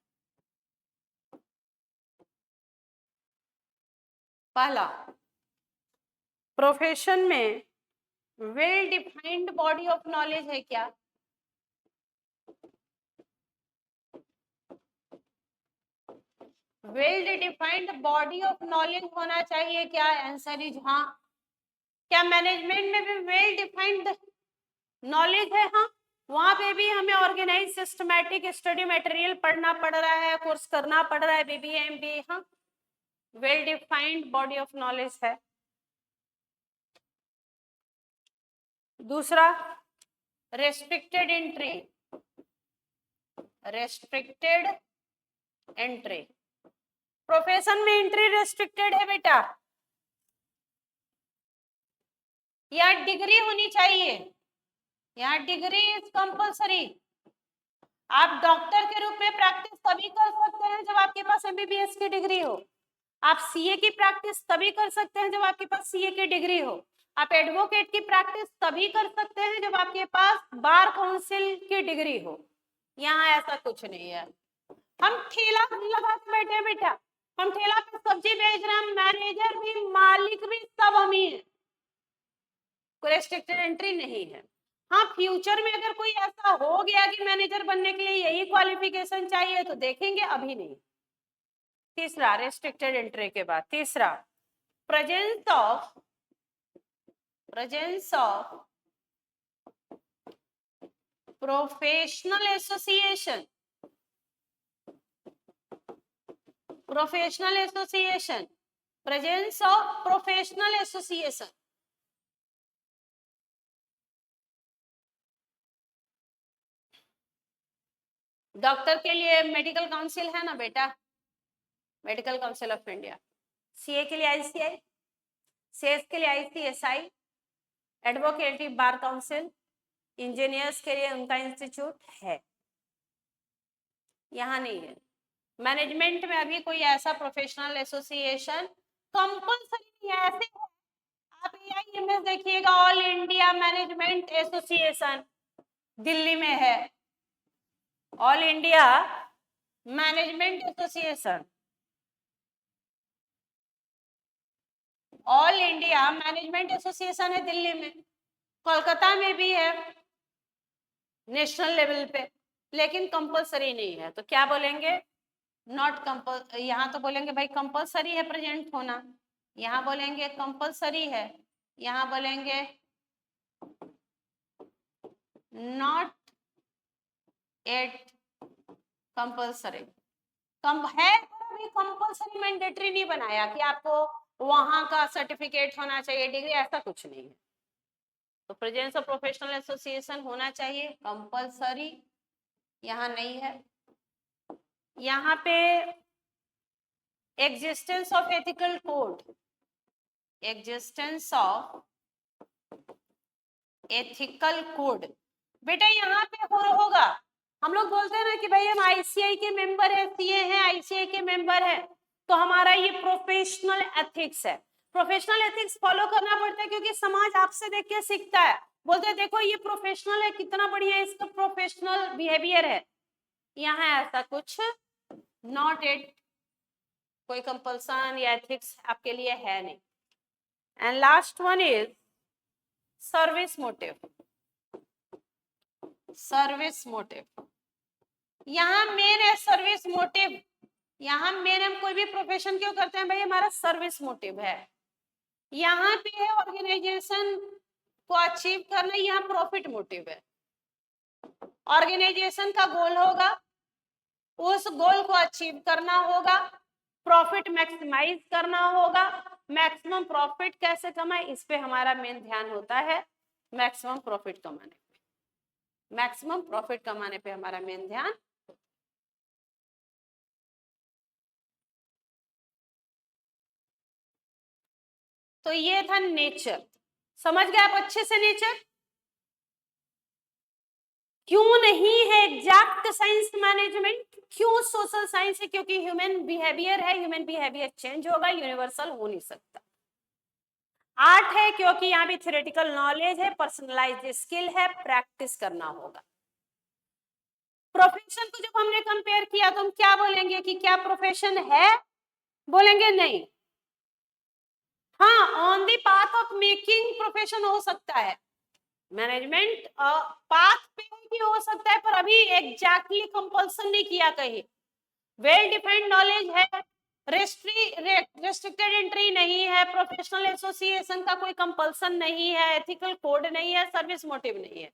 पहला, प्रोफेशन में well defined body of knowledge है क्या? Well defined body of knowledge होना चाहिए क्या? आंसर इज हाँ। क्या मैनेजमेंट में भी वेल डिफाइंड नॉलेज है? हाँ, वहां पे भी हमें ऑर्गेनाइज सिस्टमैटिक स्टडी मटेरियल पढ़ना पड़ रहा है, कोर्स करना पड़ रहा है, बीबीए एमबीए। हाँ, well defined body of knowledge है। दूसरा, restricted entry, restricted entry. Profession में एंट्री रेस्ट्रिक्टेड है बेटा, या डिग्री होनी चाहिए, यहाँ डिग्री इज कंपलसरी। आप डॉक्टर के रूप में प्रैक्टिस तभी कर सकते हैं जब आपके पास एमबीबीएस की डिग्री हो। आप सीए की प्रैक्टिस तभी कर सकते हैं जब आपके पास सीए की डिग्री हो। आप एडवोकेट की प्रैक्टिस तभी कर सकते हैं जब आपके पास बार काउंसिल की डिग्री हो। यहाँ ऐसा कुछ नहीं है। हम ठेला लगा के बैठे हैं बेटा, हम ठेला पे सब्जी बेच रहे हैं, मैनेजर भी मालिक भी सब हम ही है, कोई रेस्ट्रिक्टेड एंट्री नहीं है। हाँ, फ्यूचर में अगर कोई ऐसा हो गया कि मैनेजर बनने के लिए यही क्वालिफिकेशन चाहिए तो देखेंगे, अभी नहीं। तीसरा, रेस्ट्रिक्टेड एंट्री के बाद तीसरा, presence of professional association, professional association, presence of professional association. Doctor के लिए मेडिकल काउंसिल है ना बेटा, medical council of India. CA के लिए आईसीआई, सीएस के लिए आईसीएसआई, एडवोकेटिव बार काउंसिल, इंजीनियर्स के लिए उनका इंस्टीट्यूट है, यहाँ नहीं है। मैनेजमेंट में अभी कोई ऐसा प्रोफेशनल एसोसिएशन कंपलसरी नहीं है। ऐसे आप AIMS देखिएगा, all India management association Delhi में है, all India management association, all India management association है दिल्ली में, कोलकाता में भी है नेशनल लेवल पे, लेकिन कंपलसरी नहीं है। तो क्या बोलेंगे, नॉट कंपल, यहाँ तो बोलेंगे भाई कंपलसरी है प्रेजेंट होना, यहाँ बोलेंगे कंपलसरी है, यहाँ बोलेंगे नॉट एट कंपलसरी। कम है पर अभी कंपलसरी मैंडेटरी नहीं बनाया कि आपको वहां का सर्टिफिकेट होना चाहिए, डिग्री, ऐसा कुछ नहीं है। तो प्रेजेंस ऑफ प्रोफेशनल एसोसिएशन होना चाहिए, कंपलसरी यहाँ नहीं है। यहाँ पे existence of ethical code, existence of ethical code, बेटा यहाँ पे होगा। हम लोग बोलते हैं ना कि भाई हम आईसीआई के मेंबर है, सीए हैं, आईसीआई के मेंबर है, तो हमारा ये प्रोफेशनल एथिक्स है। प्रोफेशनल एथिक्स फॉलो करना पड़ता है क्योंकि समाज आपसे देख के सीखता है, बोलते हैं देखो ये प्रोफेशनल है, कितना बढ़िया इसका प्रोफेशनल बिहेवियर है। यहाँ ऐसा कुछ नॉट एट कोई कंपल्सन या एथिक्स आपके लिए है नहीं। And last one is service motive, service motive, यहाँ मेन है सर्विस मोटिव। यहाँ मेन हम कोई भी प्रोफेशन क्यों करते हैं भाई, हमारा सर्विस मोटिव है। यहाँ पे है ऑर्गेनाइजेशन को अचीव करना, यहाँ प्रॉफिट मोटिव है। ऑर्गेनाइजेशन का गोल होगा, उस गोल को अचीव करना होगा, प्रॉफिट मैक्सिमाइज करना होगा। मैक्सिमम प्रॉफिट कैसे कमाए, इस पे हमारा मेन ध्यान होता है। मैक्सिमम प्रॉफिट कमाने पे, मैक्सिमम प्रॉफिट कमाने पे हमारा मेन ध्यान। तो ये था नेचर, समझ गए आप अच्छे से नेचर? क्यों नहीं है एग्जैक्ट साइंस मैनेजमेंट, क्यों सोशल साइंस है? क्योंकि ह्यूमन बिहेवियर है, ह्यूमन बिहेवियर चेंज होगा, यूनिवर्सल हो नहीं सकता। आर्ट है क्योंकि यहाँ भी थ्योरेटिकल नॉलेज है, पर्सनलाइज्ड स्किल है, प्रैक्टिस करना होगा। प्रोफेशन को जब हमने कंपेयर किया तो हम क्या बोलेंगे कि क्या प्रोफेशन है? बोलेंगे नहीं। हाँ, on the path of making profession हो सकता है, मैनेजमेंट पाथ पे भी हो सकता है, पर अभी एग्जैक्टली कंपल्सन नहीं किया कहीं। वेल डिफाइंड नॉलेज है, रेस्ट्रिक्टेड एंट्री नहीं है, प्रोफेशनल एसोसिएशन का कोई कंपल्सन नहीं है, एथिकल कोड नहीं है, सर्विस मोटिव नहीं है।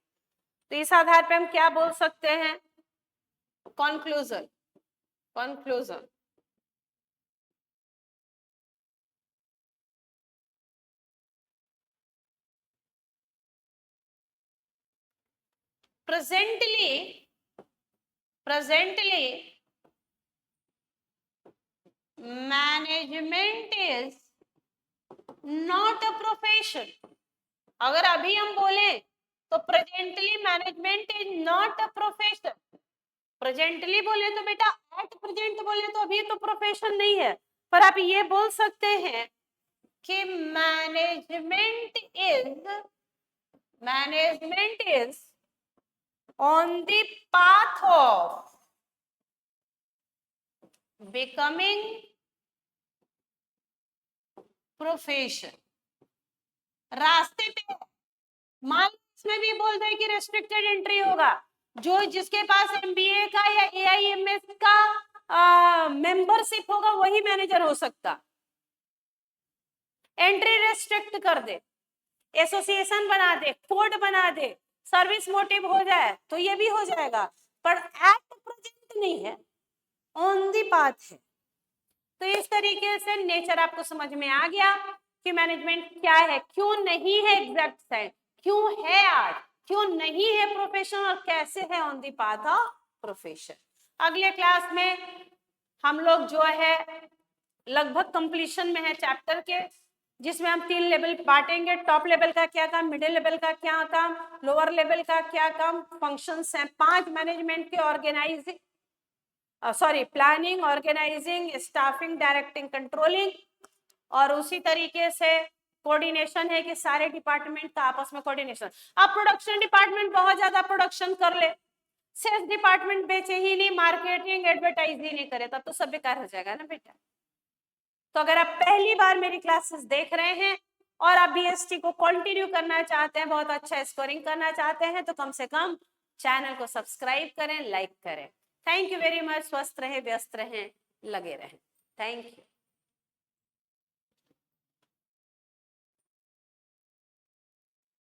तो इस आधार पे हम क्या बोल सकते हैं? Conclusion, conclusion, presently management is not a profession। अगर अभी हम बोले तो presently management is not a profession, presently बोले तो बेटा एट प्रेजेंट बोले तो अभी तो प्रोफेशन नहीं है, पर आप ये बोल सकते हैं कि management is on the path of becoming profession, रास्ते पे। मान इसमें भी बोल दे कि रेस्ट्रिक्टेड एंट्री होगा, जो जिसके पास एमबीए का या एआईएमएस का मेंबरशिप होगा वही मैनेजर हो सकता। एंट्री रेस्ट्रिक्ट कर दे, एसोसिएशन बना दे, कोड बना दे, सर्विस मोटिव हो जाए तो ये भी हो जाएगा, पर एट प्रेजेंट नहीं है, ऑन दी पाथ है। तो इस तरीके से नेचर आपको समझ में आ गया कि मैनेजमेंट क्या है, क्यों नहीं है एग्जैक्ट साइंस, क्यों है आर्ट, क्यों नहीं है प्रोफेशन, और कैसे है on the path of profession. अगले क्लास में हम लोग जो है लगभग कंप्लीशन में है चैप्टर के, जिसमें हम 3 लेवल बांटेंगे। टॉप लेवल का क्या काम, मिडिल लेवल का क्या काम, लोअर लेवल का क्या काम। फंक्शंस हैं 5 मैनेजमेंट के, organising planning, organising, staffing, directing, controlling. और उसी तरीके से कोऑर्डिनेशन है कि सारे डिपार्टमेंट का आपस में कोऑर्डिनेशन। अब प्रोडक्शन डिपार्टमेंट बहुत ज्यादा प्रोडक्शन कर ले, सेल्स डिपार्टमेंट बेचे ही नहीं, मार्केटिंग एडवर्टाइज ही नहीं करे, तब तो सब बेकार हो जाएगा ना बेटा। तो अगर आप पहली बार मेरी क्लासेस देख रहे हैं और आप बीएसटी को कंटिन्यू करना चाहते हैं, बहुत अच्छा स्कोरिंग करना चाहते हैं, तो कम से कम चैनल को सब्सक्राइब करें, लाइक करें। Thank you very much. स्वस्थ रहे, व्यस्त रहें, लगे रहें। Thank you.